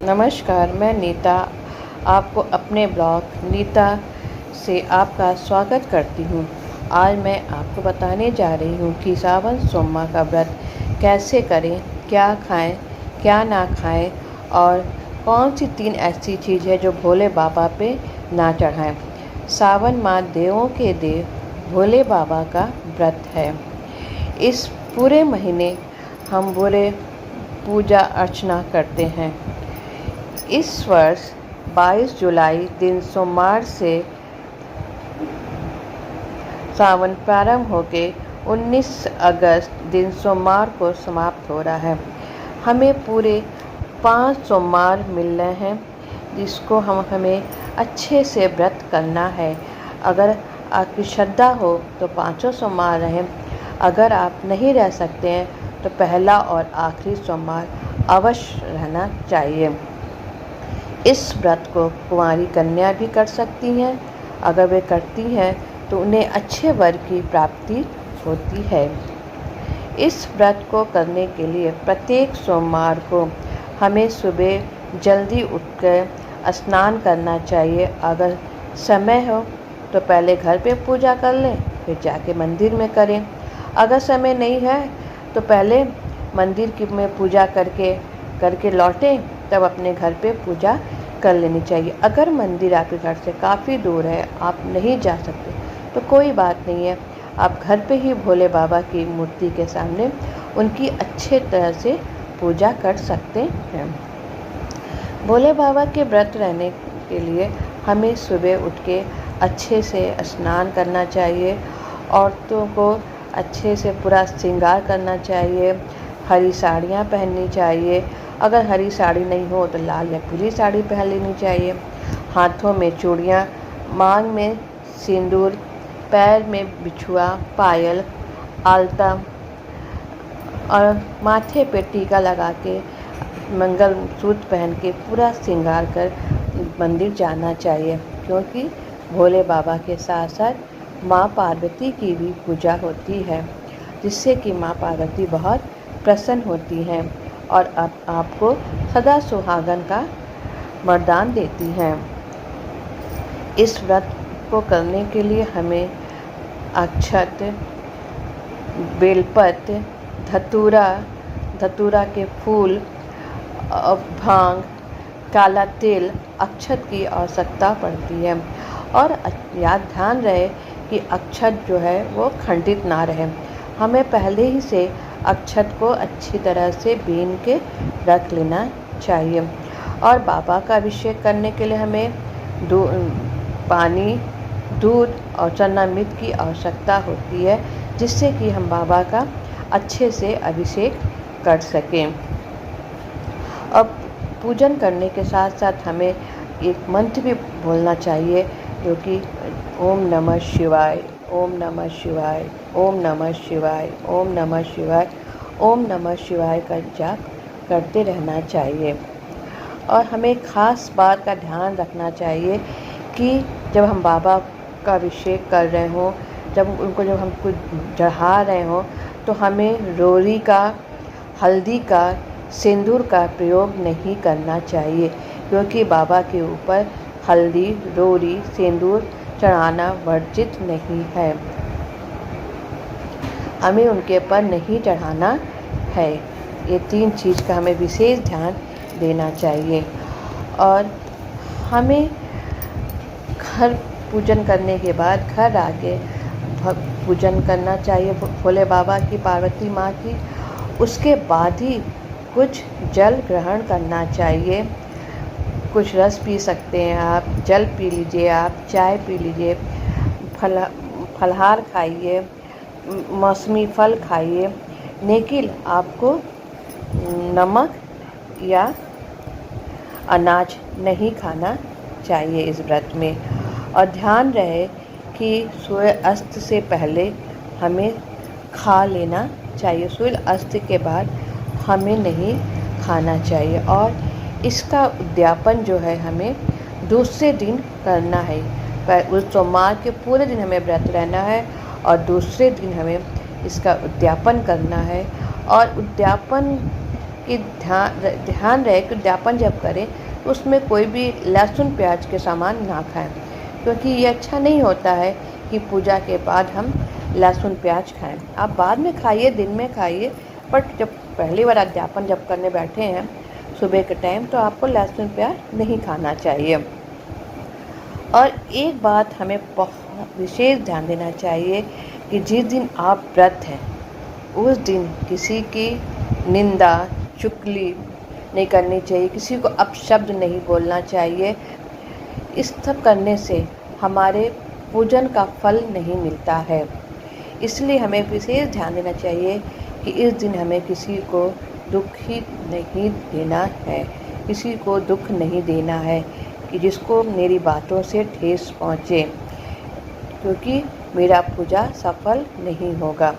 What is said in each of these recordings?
नमस्कार, मैं नीता आपको अपने ब्लॉग नीता से आपका स्वागत करती हूँ। आज मैं आपको बताने जा रही हूँ कि सावन सोमवार का व्रत कैसे करें, क्या खाएं, क्या ना खाएं और कौन सी 3 ऐसी चीज़ है जो भोले बाबा पे ना चढ़ाएं। सावन माह देवों के देव भोले बाबा का व्रत है। इस पूरे महीने हम भोले पूजा अर्चना करते हैं। इस वर्ष 22 जुलाई दिन सोमवार से सावन प्रारंभ होकर 19 अगस्त दिन सोमवार को समाप्त हो रहा है। हमें पूरे 5 सोमवार मिल रहे हैं, जिसको हमें अच्छे से व्रत करना है। अगर आपकी श्रद्धा हो तो 5 सोमवार रहें। अगर आप नहीं रह सकते हैं तो पहला और आखिरी सोमवार अवश्य रहना चाहिए। इस व्रत को कुंवारी कन्या भी कर सकती हैं। अगर वे करती हैं तो उन्हें अच्छे वर की प्राप्ति होती है। इस व्रत को करने के लिए प्रत्येक सोमवार को हमें सुबह जल्दी उठकर स्नान करना चाहिए। अगर समय हो तो पहले घर पे पूजा कर लें, फिर जाके मंदिर में करें। अगर समय नहीं है तो पहले मंदिर में पूजा करके लौटें, तब अपने घर पे पूजा कर लेनी चाहिए। अगर मंदिर आपके घर से काफ़ी दूर है, आप नहीं जा सकते, तो कोई बात नहीं है, आप घर पे ही भोले बाबा की मूर्ति के सामने उनकी अच्छे तरह से पूजा कर सकते हैं। भोले बाबा के व्रत रहने के लिए हमें सुबह उठ के अच्छे से स्नान करना चाहिए। औरतों को अच्छे से पूरा श्रृंगार करना चाहिए। हरी साड़ियाँ पहननी चाहिए। अगर हरी साड़ी नहीं हो तो लाल या पीली साड़ी पहन लेनी चाहिए। हाथों में चूड़ियाँ, मांग में सिंदूर, पैर में बिछुआ, पायल, आलता और माथे पे टीका लगा के मंगल सूत्र पहन के पूरा श्रृंगार कर मंदिर जाना चाहिए, क्योंकि भोले बाबा के साथ साथ माँ पार्वती की भी पूजा होती है, जिससे कि माँ पार्वती बहुत प्रसन्न होती हैं और आपको सदा सुहागन का वरदान देती हैं। इस व्रत को करने के लिए हमें अक्षत, बेलपत्र, धतूरा के फूल, भांग, काला तिल, अक्षत की आवश्यकता पड़ती है। और ध्यान रहे कि अक्षत जो है वो खंडित ना रहे। हमें पहले ही से अक्षत को अच्छी तरह से बीन के रख लेना चाहिए। और बाबा का अभिषेक करने के लिए हमें पानी, दूध और चरणामृत की आवश्यकता होती है, जिससे कि हम बाबा का अच्छे से अभिषेक कर सकें। अब पूजन करने के साथ साथ हमें एक मंत्र भी बोलना चाहिए, जो कि ओम नमः शिवाय, ओम नमः शिवाय, ओम नमः शिवाय, ओम नमः शिवाय, ओम नमः शिवाय का जाप करते रहना चाहिए। और हमें ख़ास बात का ध्यान रखना चाहिए कि जब हम बाबा का अभिषेक कर रहे हों, जब हम कुछ चढ़ा रहे हों, तो हमें रोरी का, हल्दी का, सिंदूर का प्रयोग नहीं करना चाहिए, क्योंकि बाबा के ऊपर हल्दी, रोरी, सिंदूर चढ़ाना वर्जित नहीं है। हमें उनके ऊपर नहीं चढ़ाना है। ये 3 चीज़ का हमें विशेष ध्यान देना चाहिए। और हमें घर पूजन करने के बाद घर आके पूजन करना चाहिए भोले बाबा की, पार्वती माँ की। उसके बाद ही कुछ जल ग्रहण करना चाहिए। कुछ रस पी सकते हैं आप, जल पी लीजिए, आप चाय पी लीजिए, फलहार खाइए, मौसमी फल खाइए, लेकिन आपको नमक या अनाज नहीं खाना चाहिए इस व्रत में। और ध्यान रहे कि सूर्य अस्त से पहले हमें खा लेना चाहिए। सूर्य अस्त के बाद हमें नहीं खाना चाहिए। और इसका उद्यापन जो है हमें दूसरे दिन करना है। उस सोमवार के पूरे दिन हमें व्रत रहना है और दूसरे दिन हमें इसका उद्यापन करना है। और उद्यापन कि ध्यान रहे कि उद्यापन जब करें तो उसमें कोई भी लहसुन प्याज के सामान ना खाएं, क्योंकि ये अच्छा नहीं होता है कि पूजा के बाद हम लहसुन प्याज खाएं। आप बाद में खाइए, दिन में खाइए, बट जब पहली बार अध्यापन जब करने बैठे हैं सुबह के टाइम, तो आपको लहसुन प्याज नहीं खाना चाहिए। और एक बात हमें बहुत विशेष ध्यान देना चाहिए कि जिस दिन आप व्रत हैं उस दिन किसी की निंदा चुगली नहीं करनी चाहिए, किसी को अपशब्द नहीं बोलना चाहिए। इस सब करने से हमारे पूजन का फल नहीं मिलता है। इसलिए हमें विशेष ध्यान देना चाहिए कि इस दिन हमें किसी को दुखी नहीं देना है, किसी को दुख नहीं देना है कि जिसको मेरी बातों से ठेस पहुँचे, क्योंकि मेरा पूजा सफल नहीं होगा।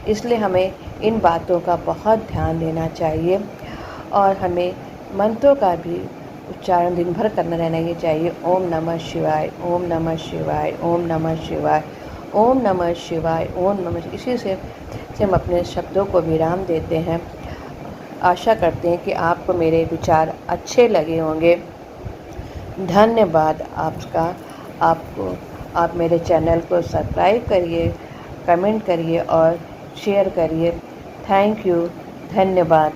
इसलिए हमें इन बातों का बहुत ध्यान देना चाहिए और हमें मंत्रों का भी उच्चारण दिन भर करना रहना चाहिए। ओम नमः शिवाय, ओम नमः शिवाय, ओम नमः शिवाय, ओम नमः शिवाय, ओम नमः। इसी से हम अपने शब्दों को विराम देते हैं। आशा करते हैं कि आपको मेरे विचार अच्छे लगे होंगे। धन्यवाद आपका। आप मेरे चैनल को सब्सक्राइब करिए, कमेंट करिए और शेयर करिए। Thank you. धन्यवाद।